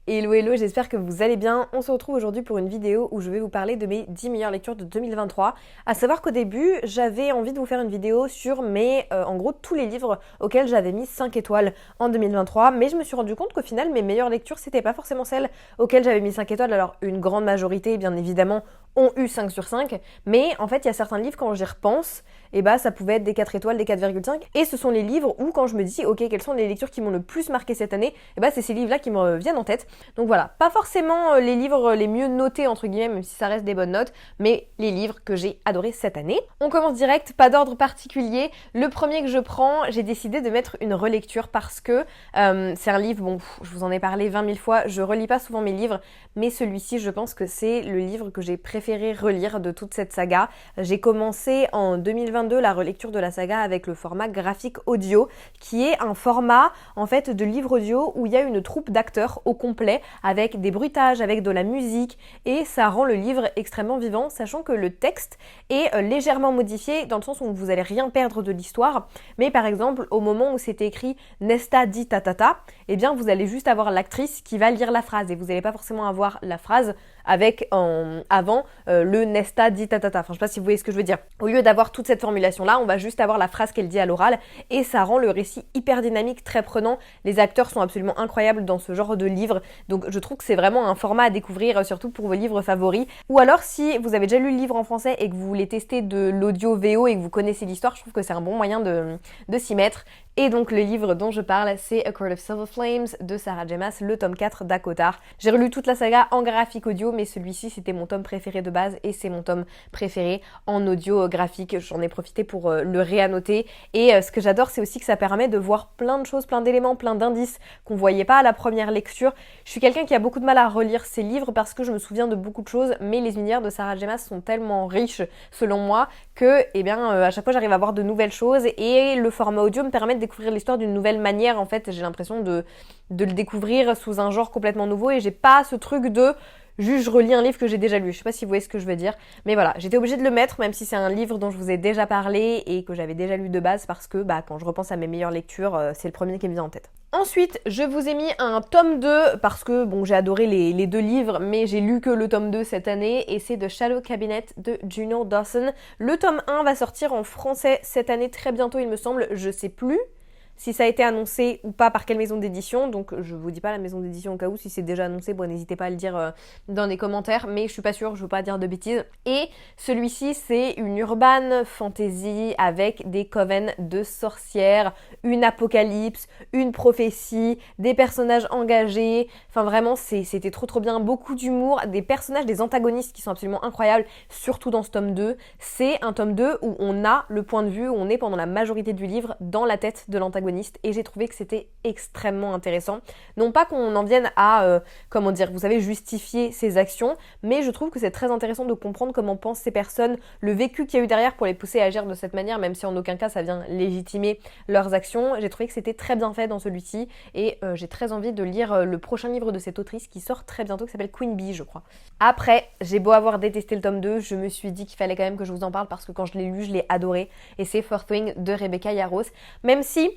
Hello hello, j'espère que vous allez bien. On se retrouve aujourd'hui pour une vidéo où je vais vous parler de mes 10 meilleures lectures de 2023. À savoir qu'au début, j'avais envie de vous faire une vidéo sur en gros, tous les livres auxquels j'avais mis 5 étoiles en 2023. Mais je me suis rendu compte qu'au final, mes meilleures lectures, c'était pas forcément celles auxquelles j'avais mis 5 étoiles. Alors, une grande majorité, bien évidemment, ont eu 5 sur 5. Mais en fait, il y a certains livres, quand j'y repense, et bah ça pouvait être des 4 étoiles, des 4,5. Et ce sont les livres où, quand je me dis, ok, quelles sont les lectures qui m'ont le plus marqué cette année, et bah c'est ces livres-là qui me viennent en tête. Donc voilà, pas forcément les livres les mieux notés entre guillemets, même si ça reste des bonnes notes, mais les livres que j'ai adorés cette année. On commence direct, pas d'ordre particulier. Le premier que je prends, j'ai décidé de mettre une relecture parce que c'est un livre, bon, je vous en ai parlé 20 000 fois, je relis pas souvent mes livres, mais celui-ci, je pense que c'est le livre que j'ai préféré relire de toute cette saga. J'ai commencé en 2022 la relecture de la saga avec le format graphique audio, qui est un format en fait de livre audio où il y a une troupe d'acteurs au complet avec des bruitages, avec de la musique, et ça rend le livre extrêmement vivant, sachant que le texte est légèrement modifié dans le sens où vous allez rien perdre de l'histoire, mais par exemple au moment où c'est écrit Nesta dit tatata, eh bien vous allez juste avoir l'actrice qui va lire la phrase et vous n'allez pas forcément avoir la phrase avec avant le Nesta dit tatata. Enfin, je sais pas si vous voyez ce que je veux dire. Au lieu d'avoir toute cette formulation-là, on va juste avoir la phrase qu'elle dit à l'oral et ça rend le récit hyper dynamique, très prenant. Les acteurs sont absolument incroyables dans ce genre de livre. Donc, je trouve que c'est vraiment un format à découvrir, surtout pour vos livres favoris. Ou alors, si vous avez déjà lu le livre en français et que vous voulez tester de l'audio VO et que vous connaissez l'histoire, je trouve que c'est un bon moyen de s'y mettre. Et donc le livre dont je parle, c'est A Court of Silver Flames de Sarah J. Maas, le tome 4 d'Akotar. J'ai relu toute la saga en graphique audio, mais celui-ci c'était mon tome préféré de base et c'est mon tome préféré en audio graphique. J'en ai profité pour le réannoter. Et ce que j'adore, c'est aussi que ça permet de voir plein de choses, plein d'éléments, plein d'indices qu'on voyait pas à la première lecture. Je suis quelqu'un qui a beaucoup de mal à relire ses livres parce que je me souviens de beaucoup de choses, mais les univers de Sarah J. Maas sont tellement riches, selon moi, que à chaque fois j'arrive à voir de nouvelles choses et le format audio me permet de découvrir l'histoire d'une nouvelle manière. En fait, j'ai l'impression de le découvrir sous un genre complètement nouveau et j'ai pas ce truc de juste je relis un livre que j'ai déjà lu. Je sais pas si vous voyez ce que je veux dire, mais voilà, j'étais obligée de le mettre même si c'est un livre dont je vous ai déjà parlé et que j'avais déjà lu de base parce que quand je repense à mes meilleures lectures, c'est le premier qui me vient en tête. Ensuite, je vous ai mis un tome 2 parce que j'ai adoré les deux livres, mais j'ai lu que le tome 2 cette année et c'est The Shadow Cabinet de Juno Dawson. Le tome 1 va sortir en français cette année très bientôt, il me semble, je sais plus si ça a été annoncé ou pas par quelle maison d'édition, donc je vous dis pas la maison d'édition au cas où, si c'est déjà annoncé, n'hésitez pas à le dire dans les commentaires, mais je suis pas sûre, je veux pas dire de bêtises. Et celui-ci, c'est une urban fantasy avec des coven de sorcières, une apocalypse, une prophétie, des personnages engagés, enfin vraiment c'était trop bien, beaucoup d'humour, des personnages, des antagonistes qui sont absolument incroyables, surtout dans ce tome 2. C'est un tome 2 où on a le point de vue, où on est pendant la majorité du livre dans la tête de l'antagoniste. Et j'ai trouvé que c'était extrêmement intéressant. Non pas qu'on en vienne à, vous savez, justifier ses actions, mais je trouve que c'est très intéressant de comprendre comment pensent ces personnes, le vécu qu'il y a eu derrière pour les pousser à agir de cette manière, même si en aucun cas ça vient légitimer leurs actions. J'ai trouvé que c'était très bien fait dans celui-ci et j'ai très envie de lire le prochain livre de cette autrice qui sort très bientôt, qui s'appelle Queen Bee, je crois. Après, j'ai beau avoir détesté le tome 2, je me suis dit qu'il fallait quand même que je vous en parle parce que quand je l'ai lu, je l'ai adoré et c'est Fourth Wing de Rebecca Yarros. Même si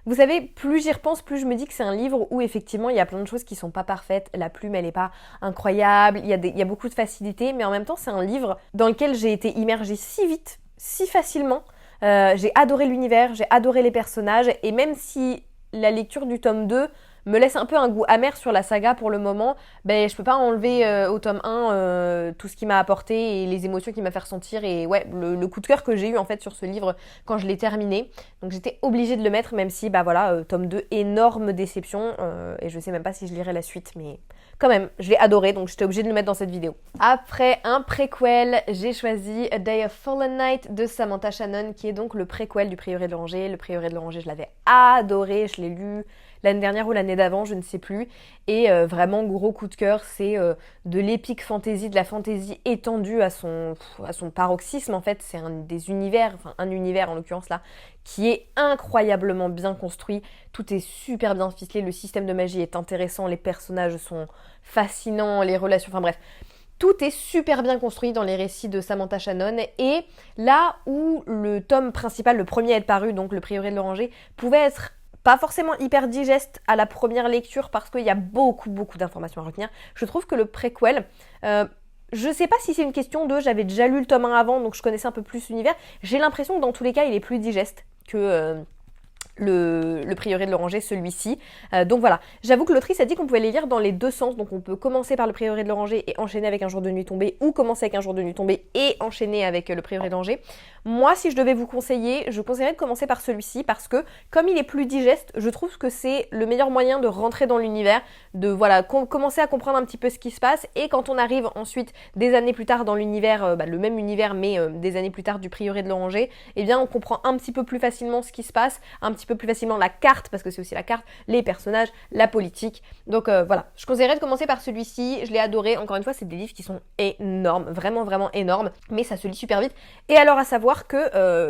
vous savez, plus j'y repense, plus je me dis que c'est un livre où effectivement il y a plein de choses qui sont pas parfaites, la plume elle est pas incroyable, il y a beaucoup de facilité, mais en même temps c'est un livre dans lequel j'ai été immergée si vite, si facilement. J'ai adoré l'univers, j'ai adoré les personnages, et même si la lecture du tome 2 me laisse un peu un goût amer sur la saga pour le moment, je peux pas enlever au tome 1 tout ce qui m'a apporté et les émotions qu'il m'a fait ressentir et ouais, le coup de cœur que j'ai eu en fait sur ce livre quand je l'ai terminé. Donc j'étais obligée de le mettre, même si tome 2, énorme déception et je sais même pas si je lirai la suite, mais quand même, je l'ai adoré, donc j'étais obligée de le mettre dans cette vidéo. Après un préquel, j'ai choisi A Day of Fallen Night de Samantha Shannon, qui est donc le préquel du Prieuré de l'Oranger. Le Prieuré de l'Oranger, je l'avais adoré, je l'ai lu l'année dernière ou l'année d'avant, je ne sais plus. Et vraiment, gros coup de cœur, c'est de l'épique fantasy, de la fantasy étendue à son paroxysme. En fait, c'est un univers en l'occurrence là, qui est incroyablement bien construit. Tout est super bien ficelé, le système de magie est intéressant, les personnages sont fascinants, les relations, enfin bref. Tout est super bien construit dans les récits de Samantha Shannon et là où le tome principal, le premier à être paru, donc le Prieuré de l'Oranger, pouvait être pas forcément hyper digeste à la première lecture parce qu'il y a beaucoup d'informations à retenir. Je trouve que le préquel, je sais pas si c'est une question de j'avais déjà lu le tome 1 avant donc je connaissais un peu plus l'univers, j'ai l'impression que dans tous les cas il est plus digeste que le prieuré de l'Oranger, celui-ci. Donc voilà, j'avoue que l'autrice a dit qu'on pouvait les lire dans les deux sens, donc on peut commencer par le prieuré de l'Oranger et enchaîner avec Un jour de nuit tombée, ou commencer avec Un jour de nuit tombée et enchaîner avec le prieuré de l'Oranger. Moi, si je devais vous conseiller, je conseillerais de commencer par celui-ci parce que, comme il est plus digeste, je trouve que c'est le meilleur moyen de rentrer dans l'univers, de voilà, commencer à comprendre un petit peu ce qui se passe, et quand on arrive ensuite des années plus tard dans l'univers, le même univers mais des années plus tard du prieuré de l'Oranger, eh bien on comprend un petit peu plus facilement ce qui se passe, un petit peu plus facilement la carte, parce que c'est aussi la carte, les personnages, la politique. Donc voilà, je conseillerais de commencer par celui-ci, je l'ai adoré. Encore une fois, c'est des livres qui sont énormes, vraiment énormes, mais ça se lit super vite. Et alors à savoir que,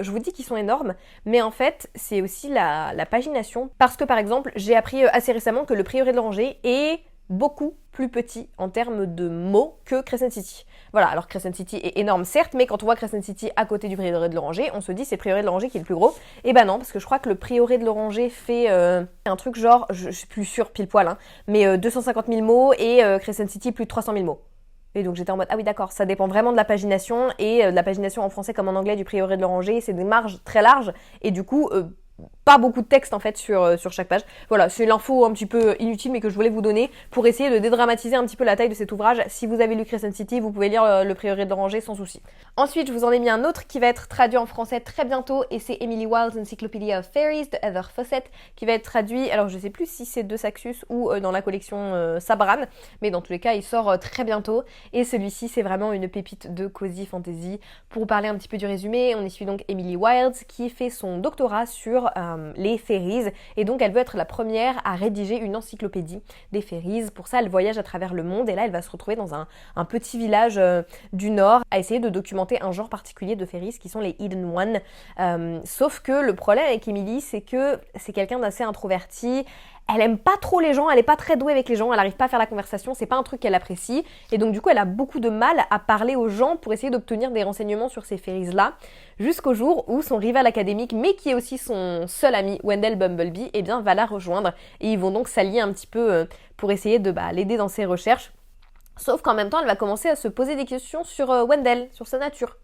je vous dis qu'ils sont énormes, mais en fait, c'est aussi la pagination, parce que par exemple, j'ai appris assez récemment que le prieuré de l'Oranger est beaucoup plus petit en termes de mots que Crescent City. Voilà, alors Crescent City est énorme certes, mais quand on voit Crescent City à côté du prieuré de l'Oranger, on se dit c'est le prieuré de l'Oranger qui est le plus gros. Et ben non, parce que je crois que le prieuré de l'Oranger fait un truc genre, je suis plus sûre pile poil, hein, mais 250 000 mots et Crescent City plus de 300 000 mots. Et donc j'étais en mode, ah oui d'accord, ça dépend vraiment de la pagination, et de la pagination en français comme en anglais du prieuré de l'Oranger, c'est des marges très larges, et du coup, pas beaucoup de texte en fait sur chaque page. Voilà, c'est l'info un petit peu inutile mais que je voulais vous donner pour essayer de dédramatiser un petit peu la taille de cet ouvrage. Si vous avez lu Crescent City, vous pouvez lire le prieuré de l'Oranger sans souci. Ensuite, je vous en ai mis un autre qui va être traduit en français très bientôt, et c'est Emily Wilde's Encyclopedia of Fairies de Heather Fawcett, qui va être traduit, alors je sais plus si c'est de Saxus ou dans la collection Sabran, mais dans tous les cas il sort très bientôt, et celui-ci c'est vraiment une pépite de cozy fantasy. Pour vous parler un petit peu du résumé, on y suit donc Emily Wilde qui fait son doctorat sur les fairies, et donc elle veut être la première à rédiger une encyclopédie des fairies. Pour ça elle voyage à travers le monde, et là elle va se retrouver dans un petit village du nord à essayer de documenter un genre particulier de fairies qui sont les Hidden One. Sauf que le problème avec Emily, c'est que c'est quelqu'un d'assez introverti. Elle aime pas trop les gens, elle est pas très douée avec les gens, elle arrive pas à faire la conversation, c'est pas un truc qu'elle apprécie, et donc du coup elle a beaucoup de mal à parler aux gens pour essayer d'obtenir des renseignements sur ces fairies-là, jusqu'au jour où son rival académique, mais qui est aussi son seul ami, Wendell Bumblebee, eh bien va la rejoindre, et ils vont donc s'allier un petit peu pour essayer de l'aider dans ses recherches. Sauf qu'en même temps elle va commencer à se poser des questions sur Wendell, sur sa nature.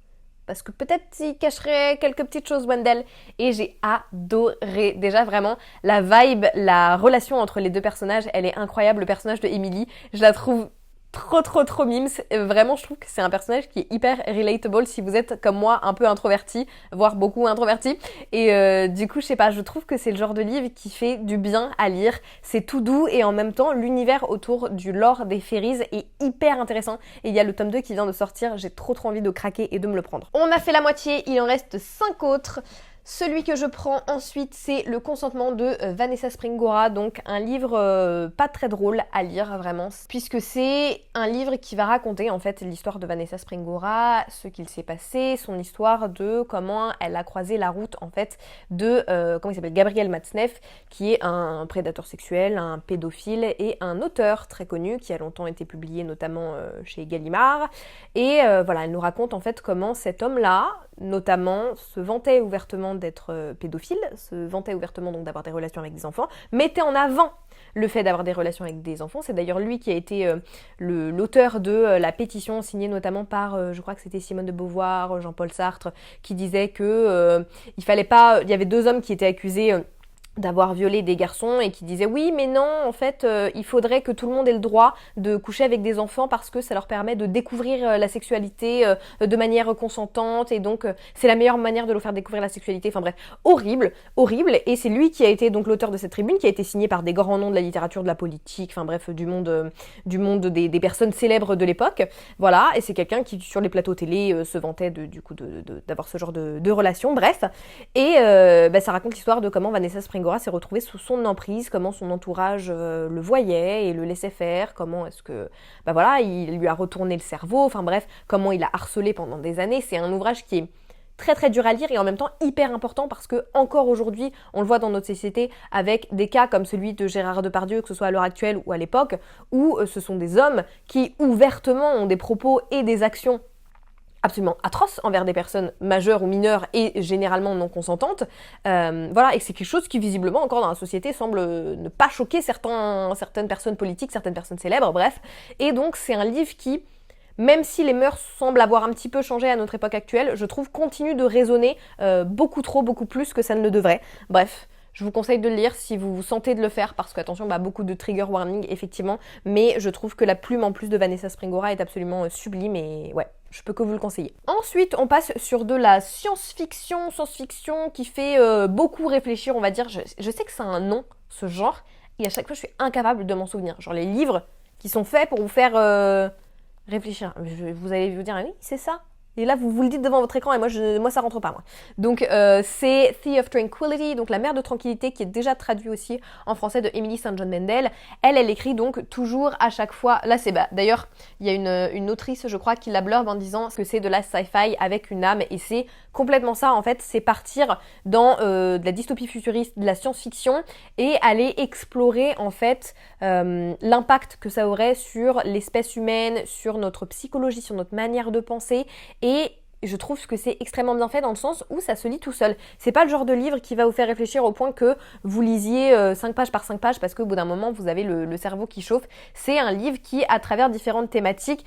Parce que peut-être il cacherait quelques petites choses, Wendell. Et j'ai adoré. Déjà, vraiment, la vibe, la relation entre les deux personnages, elle est incroyable. Le personnage de Emily, je la trouve trop mimes. Vraiment, je trouve que c'est un personnage qui est hyper relatable si vous êtes comme moi un peu introverti, voire beaucoup introverti. Et du coup, je sais pas, je trouve que c'est le genre de livre qui fait du bien à lire. C'est tout doux, et en même temps, l'univers autour du lore des fairies est hyper intéressant. Et il y a le tome 2 qui vient de sortir, j'ai trop envie de craquer et de me le prendre. On a fait la moitié, il en reste 5 autres. Celui que je prends ensuite, c'est Le consentement de Vanessa Springora, donc un livre pas très drôle à lire vraiment, puisque c'est un livre qui va raconter en fait l'histoire de Vanessa Springora, ce qu'il s'est passé, son histoire de comment elle a croisé la route en fait de comment il s'appelle, Gabriel Matzneff, qui est un prédateur sexuel, un pédophile et un auteur très connu qui a longtemps été publié notamment chez Gallimard. Et voilà, elle nous raconte en fait comment cet homme-là, notamment, se vantait ouvertement d'être pédophile, se vantait ouvertement donc d'avoir des relations avec des enfants, mettait en avant le fait d'avoir des relations avec des enfants. C'est d'ailleurs lui qui a été l'auteur de la pétition signée notamment par, je crois que c'était Simone de Beauvoir, Jean-Paul Sartre, qui disait que il fallait pas, il y avait 2 hommes qui étaient accusés d'avoir violé des garçons, et qui disaient oui mais non, en fait il faudrait que tout le monde ait le droit de coucher avec des enfants parce que ça leur permet de découvrir la sexualité de manière consentante, et donc c'est la meilleure manière de leur faire découvrir la sexualité. Enfin bref, horrible, et c'est lui qui a été donc l'auteur de cette tribune, qui a été signée par des grands noms de la littérature, de la politique, enfin bref, du monde des personnes célèbres de l'époque. Voilà, et c'est quelqu'un qui sur les plateaux télé se vantait d'avoir ce genre de relations, bref. Et ça raconte l'histoire de comment Vanessa Springora s'est retrouvée sous son emprise, comment son entourage le voyait et le laissait faire, comment est-ce que il lui a retourné le cerveau, enfin bref, comment il a harcelé pendant des années. C'est un ouvrage qui est très dur à lire et en même temps hyper important, parce que encore aujourd'hui, on le voit dans notre société avec des cas comme celui de Gérard Depardieu, que ce soit à l'heure actuelle ou à l'époque, où ce sont des hommes qui ouvertement ont des propos et des actions absolument atroce envers des personnes majeures ou mineures et généralement non consentantes. Voilà, et c'est quelque chose qui visiblement encore dans la société semble ne pas choquer certaines personnes politiques, certaines personnes célèbres, bref. Et donc c'est un livre qui, même si les mœurs semblent avoir un petit peu changé à notre époque actuelle, je trouve continue de résonner beaucoup plus que ça ne le devrait. Bref. Je vous conseille de le lire si vous vous sentez de le faire, parce que, attention, beaucoup de trigger warning, effectivement, mais je trouve que la plume en plus de Vanessa Springora est absolument sublime et ouais, je peux que vous le conseiller. Ensuite, on passe sur de la science-fiction qui fait beaucoup réfléchir, on va dire. Je sais que c'est un nom, ce genre, et à chaque fois je suis incapable de m'en souvenir. Genre les livres qui sont faits pour vous faire réfléchir. Vous allez vous dire, ah oui, c'est ça. Et là, vous le dites devant votre écran et moi ça rentre pas, moi. Donc, c'est Sea of Tranquility, donc La mer de tranquillité, qui est déjà traduit aussi en français de Emily St. John Mandel. Elle écrit donc toujours à chaque fois. Là, c'est d'ailleurs, il y a une autrice, je crois, qui la blurbe en disant que c'est de la sci-fi avec une âme. Et c'est complètement ça, en fait. C'est partir dans de la dystopie futuriste, de la science-fiction et aller explorer, en fait, l'impact que ça aurait sur l'espèce humaine, sur notre psychologie, sur notre manière de penser. Et je trouve que c'est extrêmement bien fait dans le sens où ça se lit tout seul. C'est pas le genre de livre qui va vous faire réfléchir au point que vous lisiez 5 pages par 5 pages parce qu'au bout d'un moment vous avez le cerveau qui chauffe. C'est un livre qui, à travers différentes thématiques,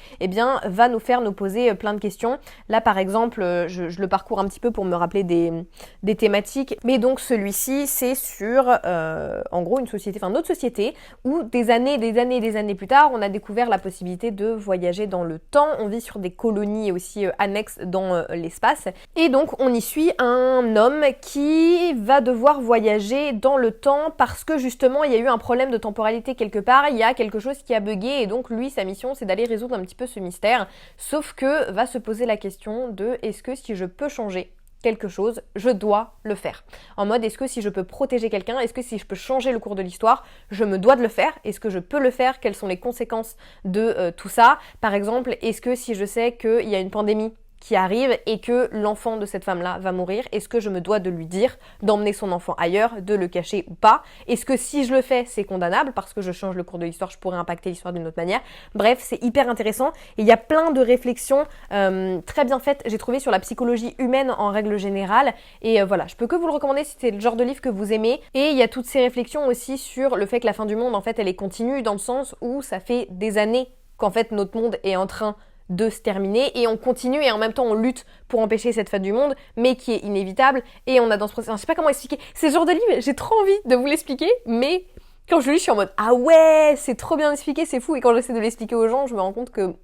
va nous faire nous poser plein de questions. Là par exemple, je le parcours un petit peu pour me rappeler des thématiques. Mais donc celui-ci, c'est sur en gros notre société où des années plus tard, on a découvert la possibilité de voyager dans le temps. On vit sur des colonies aussi annexes dans l'espace. Et donc on y suit un homme qui va devoir voyager dans le temps parce que justement il y a eu un problème de temporalité quelque part, il y a quelque chose qui a bugué et donc lui sa mission c'est d'aller résoudre un petit peu ce mystère. Sauf que va se poser la question de est-ce que si je peux changer quelque chose, je dois le faire. En mode, est-ce que si je peux protéger quelqu'un, est-ce que si je peux changer le cours de l'histoire, je me dois de le faire? Est-ce que je peux le faire? Quelles sont les conséquences de tout ça? Par exemple, est-ce que si je sais qu'il y a une pandémie qui arrive et que l'enfant de cette femme-là va mourir, est-ce que je me dois de lui dire d'emmener son enfant ailleurs, de le cacher ou pas? Est-ce que si je le fais, c'est condamnable parce que je change le cours de l'histoire, je pourrais impacter l'histoire d'une autre manière? Bref, c'est hyper intéressant et il y a plein de réflexions très bien faites, j'ai trouvé, sur la psychologie humaine en règle générale et voilà, je peux que vous le recommander si c'est le genre de livre que vous aimez. Et il y a toutes ces réflexions aussi sur le fait que la fin du monde, en fait, elle est continue dans le sens où ça fait des années qu'en fait notre monde est en train de se terminer et on continue et en même temps on lutte pour empêcher cette fin du monde mais qui est inévitable et on a dans ce processus, je sais pas comment expliquer, c'est ce genre de livre, j'ai trop envie de vous l'expliquer mais quand je le lis je suis en mode ah ouais c'est trop bien expliqué, c'est fou, et quand j'essaie de l'expliquer aux gens je me rends compte que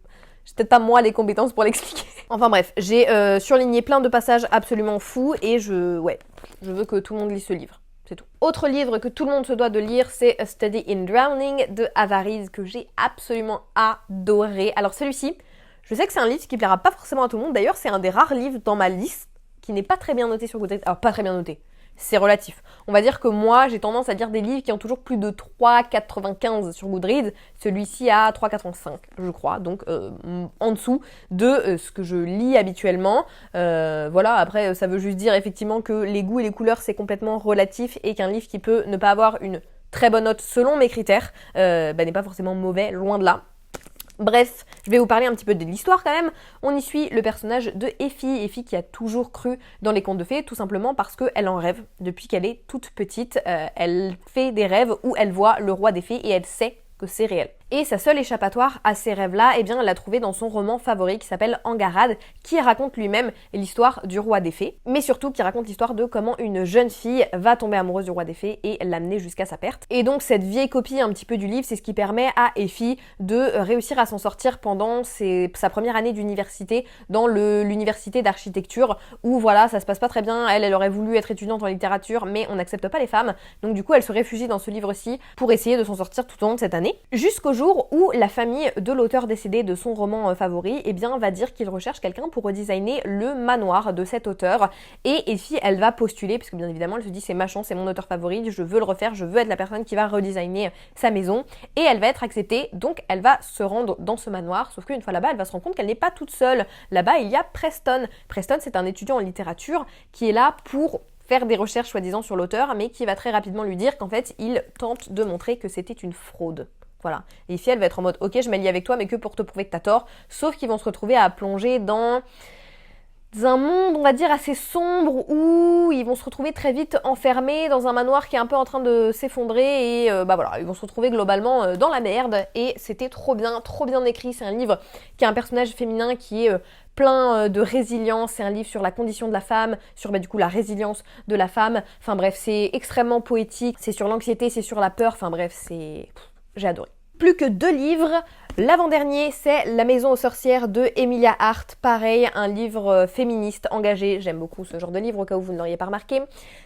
j'ai peut-être pas moi les compétences pour l'expliquer. Enfin bref, j'ai surligné plein de passages absolument fous et je veux que tout le monde lise ce livre. C'est tout. Autre livre que tout le monde se doit de lire, c'est A Study in Drowning de Avariz, que j'ai absolument adoré. Alors celui-ci, je sais que c'est un livre qui plaira pas forcément à tout le monde. D'ailleurs, c'est un des rares livres dans ma liste qui n'est pas très bien noté sur Goodreads. Alors, pas très bien noté. C'est relatif. On va dire que moi, j'ai tendance à lire des livres qui ont toujours plus de 3,95 sur Goodreads. Celui-ci a 3,85, je crois. Donc, en dessous de ce que je lis habituellement. Voilà, après, ça veut juste dire effectivement que les goûts et les couleurs, c'est complètement relatif et qu'un livre qui peut ne pas avoir une très bonne note selon mes critères n'est pas forcément mauvais, loin de là. Bref, je vais vous parler un petit peu de l'histoire quand même. On y suit le personnage de Effie qui a toujours cru dans les contes de fées, tout simplement parce qu'elle en rêve depuis qu'elle est toute petite. Elle fait des rêves où elle voit le roi des fées et elle sait que c'est réel. Et sa seule échappatoire à ces rêves-là, elle l'a trouvée dans son roman favori qui s'appelle Angarade, qui raconte lui-même l'histoire du roi des fées, mais surtout qui raconte l'histoire de comment une jeune fille va tomber amoureuse du roi des fées et l'amener jusqu'à sa perte. Et donc cette vieille copie un petit peu du livre, c'est ce qui permet à Effie de réussir à s'en sortir pendant sa première année d'université dans l'université d'architecture, où voilà, ça se passe pas très bien, elle aurait voulu être étudiante en littérature, mais on n'accepte pas les femmes, donc du coup elle se réfugie dans ce livre-ci pour essayer de s'en sortir tout au long de cette année, jusqu'au jour où la famille de l'auteur décédé de son roman favori va dire qu'il recherche quelqu'un pour redesigner le manoir de cet auteur. Et Effie, elle va postuler, parce que bien évidemment elle se dit c'est ma chance, c'est mon auteur favori, je veux le refaire, je veux être la personne qui va redesigner sa maison, et elle va être acceptée, donc elle va se rendre dans ce manoir, sauf qu'une fois là-bas elle va se rendre compte qu'elle n'est pas toute seule. Là-bas il y a Preston. Preston, c'est un étudiant en littérature qui est là pour faire des recherches soi-disant sur l'auteur, mais qui va très rapidement lui dire qu'en fait il tente de montrer que c'était une fraude. Voilà. Et Effie, elle va être en mode ok, je m'allie avec toi, mais que pour te prouver que t'as tort. Sauf qu'ils vont se retrouver à plonger dans un monde, on va dire, assez sombre où ils vont se retrouver très vite enfermés dans un manoir qui est un peu en train de s'effondrer et bah voilà, ils vont se retrouver globalement dans la merde et c'était trop bien écrit. C'est un livre qui a un personnage féminin qui est plein de résilience, c'est un livre sur la condition de la femme, sur du coup la résilience de la femme, enfin bref, c'est extrêmement poétique, c'est sur l'anxiété, c'est sur la peur, enfin bref, j'ai adoré. Plus que 2 livres. L'avant-dernier, c'est La maison aux sorcières de Emilia Hart. Pareil, un livre féministe engagé. J'aime beaucoup ce genre de livre, au cas où vous ne l'auriez pas remarqué.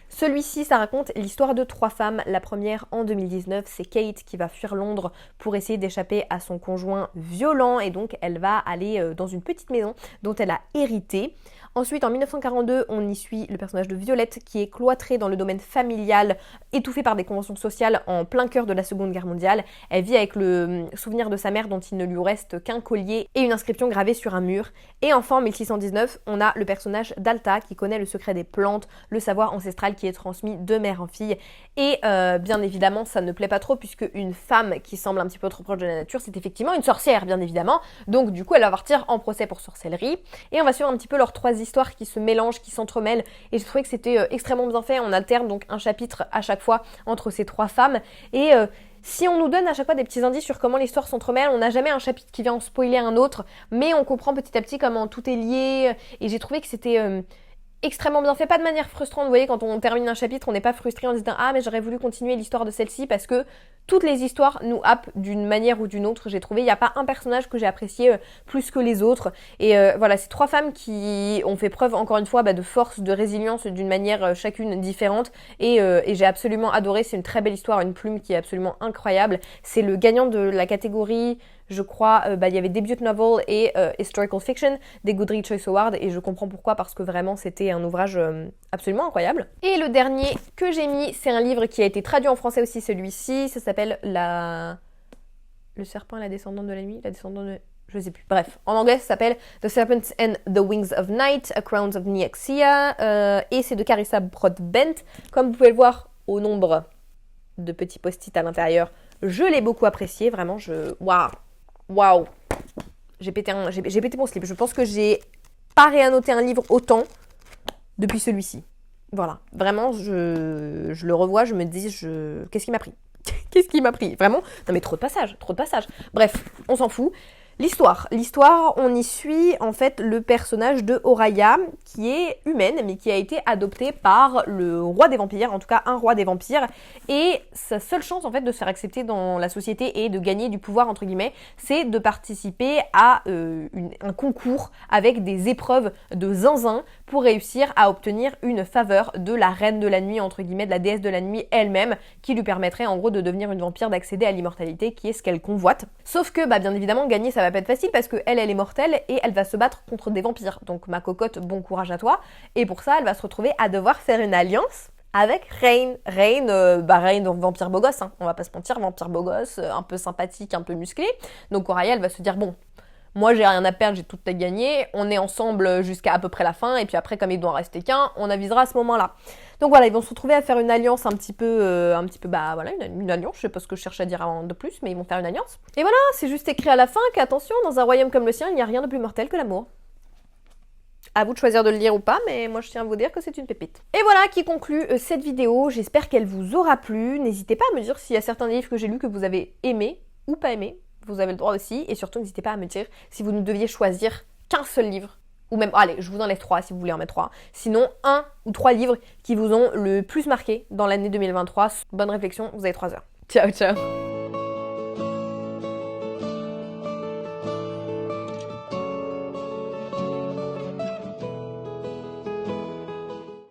Celui-ci, ça raconte l'histoire de 3 femmes. La première, en 2019, c'est Kate qui va fuir Londres pour essayer d'échapper à son conjoint violent. Et donc, elle va aller dans une petite maison dont elle a hérité. Ensuite, en 1942, on y suit le personnage de Violette qui est cloîtrée dans le domaine familial, étouffée par des conventions sociales en plein cœur de la Seconde Guerre mondiale. Elle vit avec le souvenir de sa mère dont il ne lui reste qu'un collier et une inscription gravée sur un mur. Et enfin, en 1619, on a le personnage d'Alta qui connaît le secret des plantes, le savoir ancestral qui est transmis de mère en fille. Et bien évidemment, ça ne plaît pas trop puisque une femme qui semble un petit peu trop proche de la nature, c'est effectivement une sorcière, bien évidemment. Donc du coup, elle va partir en procès pour sorcellerie. Et on va suivre un petit peu leurs 3 histoires qui se mélangent, qui s'entremêlent. Et j'ai trouvé que c'était extrêmement bien fait. On alterne donc un chapitre à chaque fois entre ces 3 femmes. Et si on nous donne à chaque fois des petits indices sur comment l'histoire s'entremêle, on n'a jamais un chapitre qui vient en spoiler un autre, mais on comprend petit à petit comment tout est lié. Et j'ai trouvé que c'était extrêmement bien fait, pas de manière frustrante. Vous voyez, quand on termine un chapitre, on n'est pas frustré en se disant « Ah, mais j'aurais voulu continuer l'histoire de celle-ci » parce que toutes les histoires nous happent d'une manière ou d'une autre, j'ai trouvé. Il n'y a pas un personnage que j'ai apprécié plus que les autres. Et voilà, c'est 3 femmes qui ont fait preuve, encore une fois, de force, de résilience d'une manière chacune différente. Et j'ai absolument adoré. C'est une très belle histoire, une plume qui est absolument incroyable. C'est le gagnant de la catégorie... Je crois, il y avait Debut Novel et Historical Fiction des Goodreads Choice Awards et je comprends pourquoi parce que vraiment c'était un ouvrage absolument incroyable. Et le dernier que j'ai mis, c'est un livre qui a été traduit en français aussi celui-ci, ça s'appelle Le serpent et la descendante de la nuit, la descendante de... Je sais plus. Bref, en anglais ça s'appelle The Serpent and the Wings of Night, A Crowns of Nyaxia et c'est de Carissa Broadbent. Comme vous pouvez le voir au nombre de petits post-it à l'intérieur, je l'ai beaucoup apprécié, vraiment Waouh, j'ai pété mon slip. Je pense que j'ai pas réannoté un livre autant depuis celui-ci. Voilà, vraiment, je le revois, je me dis, qu'est-ce qui m'a pris Qu'est-ce qui m'a pris Vraiment, non mais trop de passages. Bref, on s'en fout. L'histoire, on y suit en fait le personnage de Oraya qui est humaine mais qui a été adoptée par le roi des vampires, en tout cas un roi des vampires, et sa seule chance en fait de se faire accepter dans la société et de gagner du pouvoir entre guillemets, c'est de participer à un concours avec des épreuves de zinzin pour réussir à obtenir une faveur de la reine de la nuit, entre guillemets, de la déesse de la nuit elle-même, qui lui permettrait en gros de devenir une vampire, d'accéder à l'immortalité qui est ce qu'elle convoite. Sauf que bien évidemment gagner ça va pas être facile parce que elle est mortelle et elle va se battre contre des vampires. Donc ma cocotte, bon courage à toi. Et pour ça, elle va se retrouver à devoir faire une alliance avec Rain. Rain, donc vampire beau gosse, hein. On va pas se mentir, vampire beau gosse, un peu sympathique, un peu musclé. Donc Oraya, elle va se dire, bon, moi j'ai rien à perdre, j'ai tout à gagner, on est ensemble jusqu'à à peu près la fin, et puis après, comme il doit en rester qu'un, on avisera à ce moment-là. Donc voilà, ils vont se retrouver à faire une alliance un petit peu, une alliance, je sais pas ce que je cherche à dire de plus, mais ils vont faire une alliance. Et voilà, c'est juste écrit à la fin qu'attention, dans un royaume comme le sien, il n'y a rien de plus mortel que l'amour. À vous de choisir de le lire ou pas, mais moi je tiens à vous dire que c'est une pépite. Et voilà qui conclut cette vidéo, j'espère qu'elle vous aura plu. N'hésitez pas à me dire s'il y a certains livres que j'ai lus que vous avez aimés ou pas aimés. Vous avez le droit aussi, et surtout n'hésitez pas à me dire si vous ne deviez choisir qu'un seul livre, ou même, allez, je vous enlève 3 si vous voulez en mettre 3, sinon 1 ou 3 livres qui vous ont le plus marqué dans l'année 2023. Bonne réflexion, vous avez 3 heures. Ciao, ciao.